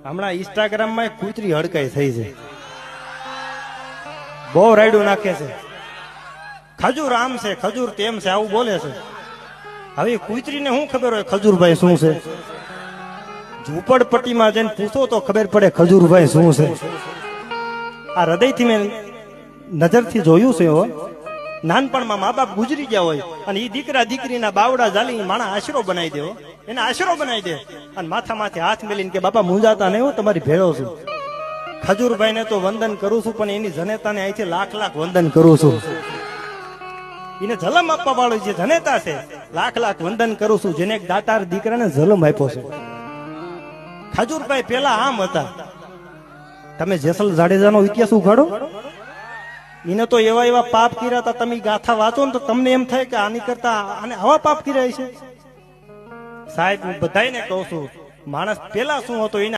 હમણાં ઇન્સ્ટાગ્રામમાં એક કૂતરી હડકાઈ થઈ છે, બહુ રાયડું નાખે છે, ખજૂર આમ છે ખજૂર તેમ છે આવું બોલે છે. હવે કૂતરીને શું ખબર હોય ખજૂરભાઈ શું છે? ઝૂંપડપટ્ટીમાં જઈને પૂછો તો ખબર પડે ખજૂરભાઈ શું છે. આ હૃદયથી મેં નજરથી જોયું છે. નાનપણમાં મા બાપ ગુજરી ગયા હોય અને એ દીકરા દીકરીના બાવડા ઝાલી માણા આશરો બનાવી દેવો, એને આશરો બનાવી દે અને માથા માથે હાથ મેલીને કે બાપા મુંજાતા નહીં, હું તમારી ભેળો છું. ખજૂરભાઈને તો વંદન કરું છું, પણ એની જનેતાને અહીંથી લાખ લાખ વંદન કરું છું. એને જલમ આપવા વાળો જે જનેતા છે, લાખ લાખ વંદન કરું છું, જેને એક દાતાર દીકરાને જલમ આપ્યો છે. ખજૂરભાઈ પેલા આમ હતા. તમે જેસલ જાડેજાનો ઇતિહાસ ઉઘાડો, એને તો એવા એવા પાપ કર્યા હતા. તમે ગાથા વાંચો ને તો તમને એમ થાય કે આની કરતા આને આવા પાપ કર્યા છે. સાહેબ હું બધાને કહું છું, માણસ પેલા શું હતો એને